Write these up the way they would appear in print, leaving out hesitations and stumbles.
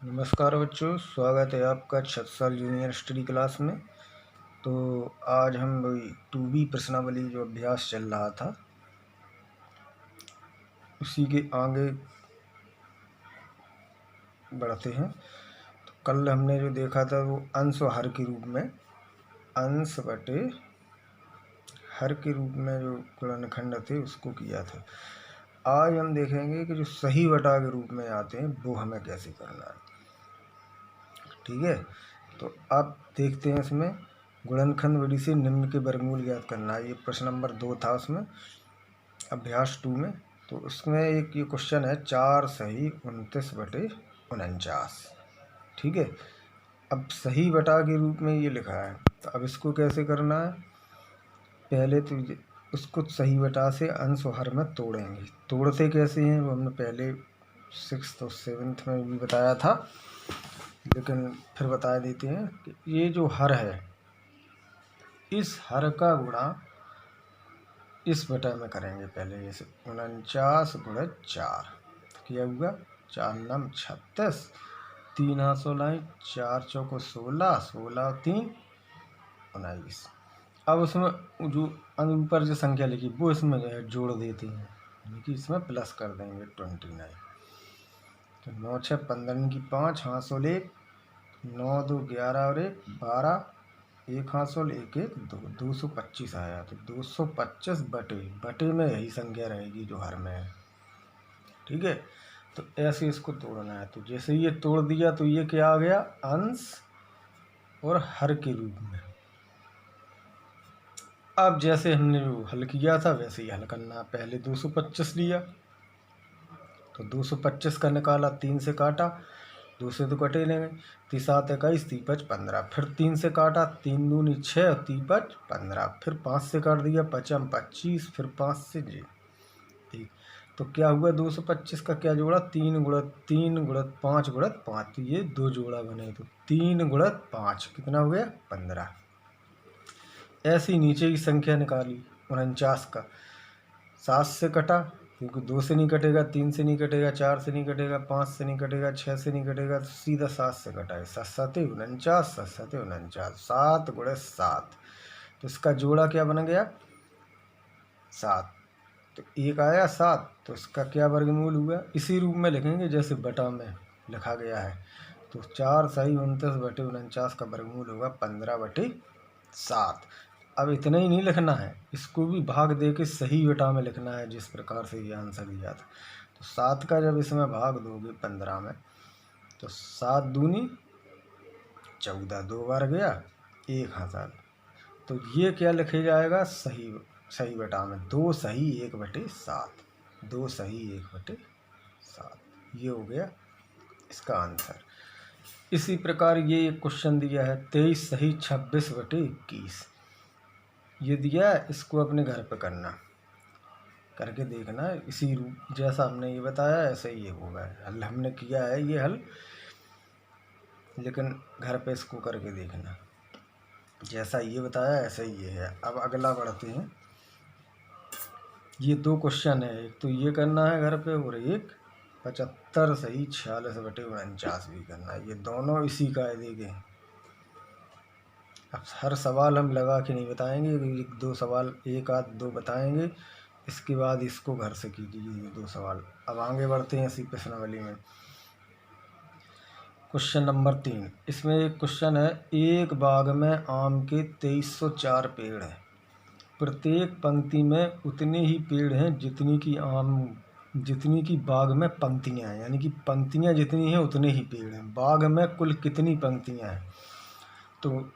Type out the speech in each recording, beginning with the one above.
नमस्कार बच्चों, स्वागत है आपका 6 साल जूनियर स्टडी क्लास में। तो आज हम वही 2B प्रश्नावली जो अभ्यास चल रहा था उसी के आगे बढ़ते हैं। तो कल हमने जो देखा था वो अंश और हर के रूप में, अंश बटे हर के रूप में जो गुणनखंड थे उसको किया था। आज हम देखेंगे कि जो सही बटा के रूप में आते हैं वो हमें कैसे करना है। ठीक है, तो आप देखते हैं इसमें गुणनखंड विधि से निम्न के वर्गमूल ज्ञात करना है। ये प्रश्न नंबर 2 था उसमें, अभ्यास 2 में। तो उसमें एक ये क्वेश्चन है 4 सही 29 बटे 49। ठीक है, अब सही बटा के रूप में ये लिखा है, तो अब इसको कैसे करना है। पहले तो उसको सही बटा से अंश और हर में तोड़ेंगे। तोड़ते कैसे हैं वो हमने पहले 6th और 7th में भी बताया था, लेकिन फिर बता देते हैं कि ये जो हर है, इस हर का गुणा इस बटा में करेंगे। पहले जैसे 49 गुणे 4 किया हुआ, 4 नम 36, 3 हाथ 16, 4 चौको 16, 16 3 19। अब उसमें जो ऊपर जो संख्या लिखी वो इसमें जोड़ देते हैं, यानी कि इसमें प्लस कर देंगे 29। तो 9 6 15 की 5 हाथ 16, 9 2 11 और 1 12, 1 हाथ 16 1 1 2 225 आया। तो 225 बटे में यही संख्या रहेगी जो हर में है। ठीक है, तो ऐसे इसको तोड़ना है। तो जैसे ये तोड़ दिया तो ये क्या आ गया, अंश और हर के रूप में। अब जैसे हमने जो हल किया था वैसे ही हल करना। पहले 225 लिया तो 225 का निकाला, 3 से काटा, 2 से तो कटे लेंगे, 3 7 21 3 5 15, फिर 3 से काटा, 3 दूनी 6 और 3 5 15, फिर 5 से काट दिया, 5 25, फिर 5 से जी ठीक। तो क्या हुआ, 225 का क्या जोड़ा, 3 गुणत 3 गुणत 5 गुणत 5, तो ये 2 जोड़ा बने। तो 3 गुणत 5 कितना हो गया, 15। ऐसी नीचे की संख्या निकाली 49 का, 7 से कटा क्योंकि 2 से नहीं कटेगा, 3 से नहीं कटेगा, 4 से नहीं कटेगा, 5 से नहीं कटेगा, 6 से नहीं कटेगा, तो सीधा 7 से कटा है। 7 7 49, 7 7 49, 7 गुणे 7, तो इसका जोड़ा क्या बन गया, 7। तो एक आया 7, तो इसका क्या वर्गमूल हुआ, इसी रूप में लिखेंगे जैसे बटा में लिखा गया है। तो 4 सही 29 बटे 49 का वर्गमूल होगा 15 बटे 7। अब इतना ही नहीं लिखना है, इसको भी भाग दे के सही बटा में लिखना है, जिस प्रकार से ये आंसर दिया था। तो 7 का जब इसमें भाग दोगे 15 में, तो 7 दूनी 14, 2 बार गया 1000। तो ये क्या लिखे जाएगा, सही बटा में 2 सही 1 बटे 7, 2 सही 1 बटे 7, ये हो गया इसका आंसर। इसी प्रकार ये एक क्वेश्चन दिया है 23 सही 26 बटे 21, ये दिया है, इसको अपने घर पे करना, करके देखना। इसी रूप जैसा हमने ये बताया ऐसे ही ये होगा। हल हमने किया है ये हल, लेकिन घर पे इसको करके देखना, जैसा ये बताया ऐसा ही ये है। अब अगला बढ़ते हैं। ये 2 क्वेश्चन है, एक तो ये करना है घर पे, और एक 75 सही 46 बटे 49 भी करना है। ये दोनों इसी कायदे के हैं। अब हर सवाल हम लगा के नहीं बताएंगे, 1 2 सवाल, 1 आध 2 बताएंगे, इसके बाद इसको घर से कीजिए ये 2 सवाल। अब आगे बढ़ते हैं इसी प्रश्नावली में। क्वेश्चन नंबर 3, इसमें एक क्वेश्चन है, एक बाग में आम के 2304 पेड़ हैं, प्रत्येक पंक्ति में उतने ही पेड़ हैं जितनी की बाग में पंक्तियां हैं, यानी कि पंक्तियां जितनी हैं उतने ही पेड़ हैं। बाग में कुल कितनी पंक्तियां हैं, तो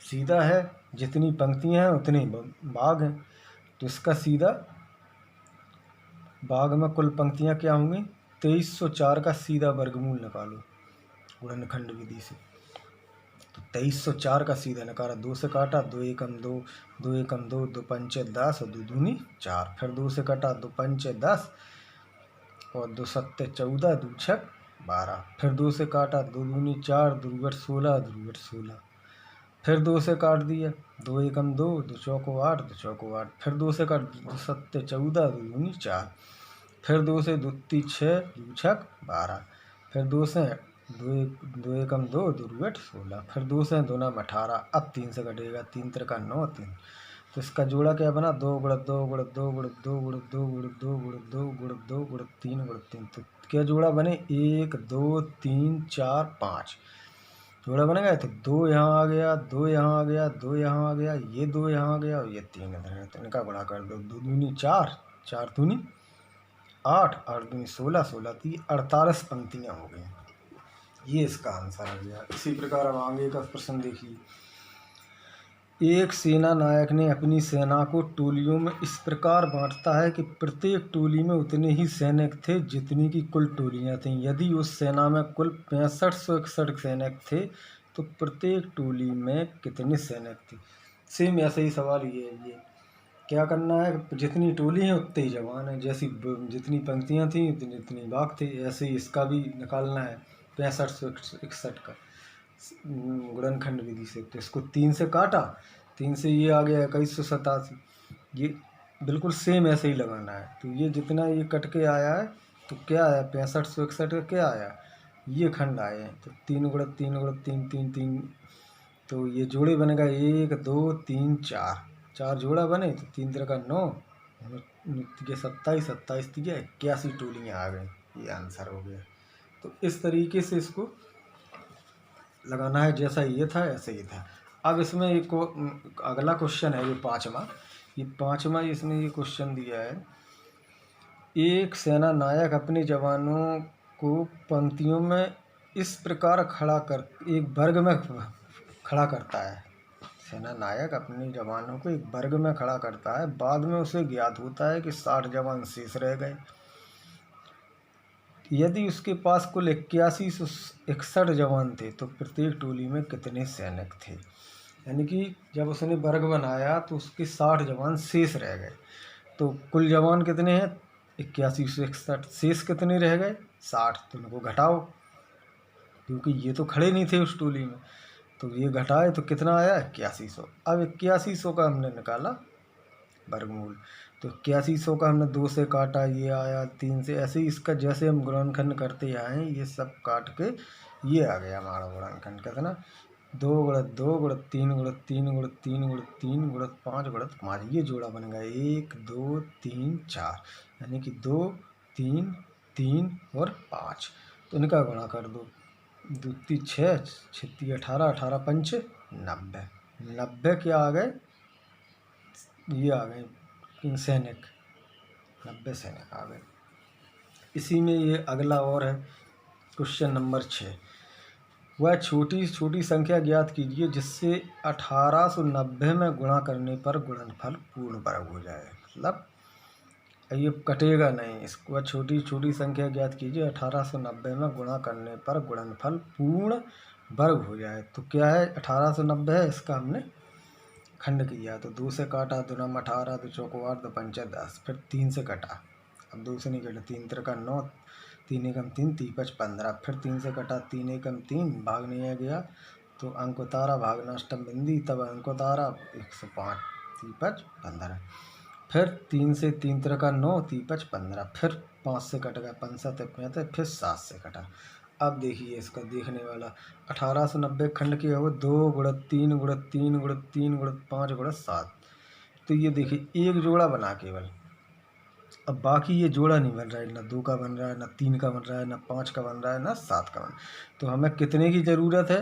सीधा है, जितनी पंक्तियां हैं उतने बाग हैं। तो इसका सीधा बाग में कुल पंक्तियां क्या होंगी, 2304 का सीधा वर्गमूल निकालो गुणनखंड विधि से। तो 2304 का सीधा निकाला, 2 से काटा, 2 एकम 2, 2 एकम 2, 2 पंचे 10 और 2 दूनी 4, फिर 2 से काटा, 2 पंचे 10 और 2 सत्ते 14, 2 छक 12, फिर 2 से काटा, 2 दूनी 4, 2 गुट 16, 2 गुट 16, फिर 2 से काट दिया, 2 एकम 2, 2 चौको 8, 2 चौको 8, फिर 2 से काट, 2 सत्ते 14, 2 दूनी 4, फिर 2 से 2 6, 2 छक 12, फिर 2 से दो एकम दो, दो रूट 16, फिर 2 से 2 नाम 18, अब 3 से कटेगा, 3 त्रिका 9, 3। तो इसका जोड़ा क्या बना, 2 गुणित 2 गुणित 2 गुणित 2 गुणित 2 गुणित 2 गुणित 2 गुणित 2 गुणित 3 गुणित 3। तो क्या जोड़ा बने, 1 2 3 4 5 जोड़ा बन गया। तो 2 यहाँ आ गया, 2 यहाँ आ गया, 2 यहाँ आ गया, ये 2 यहाँ आ गया और ये 3 इधर है। तो इनका गुणा कर दो, 2 दूनी 4, 4 दूनी 8, 8 दूनी 16, 16 थी 48 पंक्तियाँ हो गई। ये इसका आंसर आ गया। इसी प्रकार अब आगे का प्रश्न देखिए। एक सेना नायक ने अपनी सेना को टोलियों में इस प्रकार बांटता है कि प्रत्येक टोली में उतने ही सैनिक थे जितनी की कुल टोलियां थीं। यदि उस सेना में कुल 6561 सैनिक थे तो प्रत्येक टोली में कितने सैनिक थे। सेम ऐसा ही सवाल ये है। ये क्या करना है, जितनी टोली है उतने ही जवान हैं, जैसी जितनी पंक्तियां थी उतनी बाग थे। ऐसे ही इसका भी निकालना है 6561 का गुणनखंड विधि से। तो इसको 3 से काटा, 3 से ये आ गया 2187। ये बिल्कुल सेम ऐसे ही लगाना है। तो ये जितना ये कट के आया है तो क्या आया, 6561 का क्या आया, ये खंड आए हैं। तो 3 गुणित 3 गुणित 3 3 3, तो ये जोड़े बनेगा 1 2 3 4, 4 जोड़ा बने। तो 3 त्रिका 9, 27, 27 दिया 81 टोलियाँ आ गई। ये आंसर हो गया। तो इस तरीके से इसको लगाना है, जैसा ये था ऐसे ही था। अब इसमें एक अगला क्वेश्चन है, ये पाँचवा इसमें ये क्वेश्चन दिया है। एक सेना नायक अपने जवानों को पंक्तियों में इस प्रकार एक वर्ग में खड़ा करता है। सेना नायक अपने जवानों को एक वर्ग में खड़ा करता है। बाद में उसे ज्ञात होता है कि 60 जवान शेष रह गए। यदि उसके पास कुल 8161 जवान थे तो प्रत्येक टोली में कितने सैनिक थे। यानी कि जब उसने वर्ग बनाया तो उसके 60 जवान शेष रह गए। तो कुल जवान कितने हैं, 8161, शेष कितने रह गए 60। तो उनको घटाओ, क्योंकि ये तो खड़े नहीं थे उस टोली में। तो ये घटाए तो कितना आया, 8100। अब 8100 का हमने निकाला वर्गमूल। तो 8100 का हमने 2 से काटा, ये आया 3 से। ऐसे ही इसका जैसे हम गुणनखंड करते आए ये सब काट के ये आ गया हमारा गुणनखंड। कितना, 2 गुणित 2 गुणित 3 गुणित 3 गुणित 3 गुणित 3 गुणित 5 गुणित 5। ये जोड़ा बन गया 1 2 3 4, यानी कि 2 3 3 और 5। तो इनका गुणा कर दो, 2 3 6, 6 18, 18 पंच 90। 90 क्या आ गए, ये आ गए सैनिक, 90 सैनिक आ गए। इसी में ये अगला और है क्वेश्चन नंबर 6। वह छोटी छोटी संख्या ज्ञात कीजिए जिससे 1890 में गुणा करने पर गुणनफल पूर्ण वर्ग हो जाए। मतलब ये कटेगा नहीं। इसको वह छोटी छोटी संख्या ज्ञात कीजिए 1890 में गुणा करने पर गुणनफल पूर्ण वर्ग हो जाए। तो क्या है, 1890 है, इसका हमने खंड किया। तो 2 से काटा, 2 नाम 18, 2 चौको 8, 2 पंचा 10, फिर 3 से कटा। अब 2 से नहीं कटा, 3 त्रिका 9, 3 एकम 3, 3 5 15, फिर 3 से कटा, 3 एकम 3, भाग नहीं आ गया तो अंक उतारा, भाग नष्टम बिंदी, तब अंक उतारा 105, 3 5 15। फिर 3 से 3 त्रिका 9, 3 5 15, फिर 5 से कट गया, 5 7 75, फिर 7 से कटा। अब देखिए इसका देखने वाला 1890 खंड के हो 2 गुणित 3 गुणित 3 गुणित 3 गुणित 5 गुणित 7। तो ये देखिए एक जोड़ा बना केवल। अब बाकी ये जोड़ा नहीं बन रहा है, ना 2 का बन रहा है, ना 3 का बन रहा है, ना 5 का बन रहा है, ना 7 का बन। तो हमें कितने की ज़रूरत है,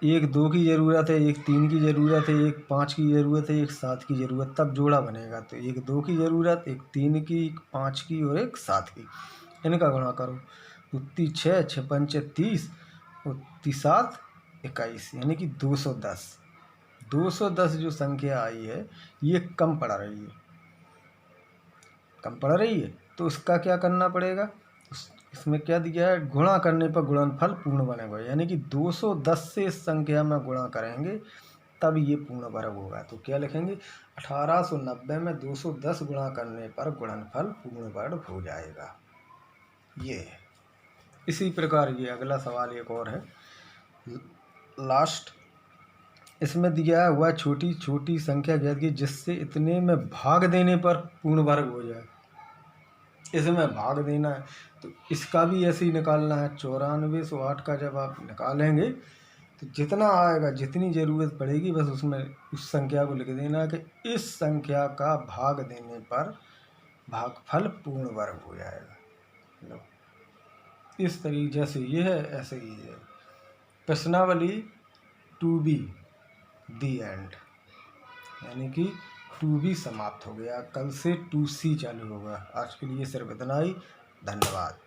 1 2 की ज़रूरत है, 1 3 की ज़रूरत है, 1 5 की ज़रूरत है, 1 7 की ज़रूरत, तब जोड़ा बनेगा। तो 1 2 की ज़रूरत, 1 3 की, 1 5 की और 1 7 की। इनका गुणा करो, 2 6 6 5 30 और 3 7 21, यानी कि 210। 210 जो संख्या आई है ये कम पड़ रही है, कम पड़ रही है। तो उसका क्या करना पड़ेगा, इसमें क्या दिया है, गुणा करने पर गुणनफल पूर्ण बनेगा। यानी कि 210 से इस संख्या में गुणा करेंगे तब ये पूर्ण वर्ग होगा। तो क्या लिखेंगे, 1890 में 210 गुणा करने पर गुणनफल पूर्ण वर्ग हो जाएगा। ये है। इसी प्रकार ये अगला सवाल एक और है, लास्ट। इसमें दिया है वह छोटी छोटी संख्या ज्ञात की जिससे इतने में भाग देने पर पूर्ण वर्ग हो जाए। इसमें भाग देना है। तो इसका भी ऐसे ही निकालना है। 9408 का जब आप निकालेंगे तो जितना आएगा, जितनी ज़रूरत पड़ेगी, बस उसमें उस संख्या को लिख देना है कि इस संख्या का भाग देने पर भागफल पूर्ण वर्ग हो जाएगा। लो, इस तरीके जैसे ये है ऐसे ही है। प्रश्नावली 2B दी एंड, यानी कि 2B समाप्त हो गया। कल से 2C चालू होगा। आज के लिए सिर्फ इतना ही। धन्यवाद।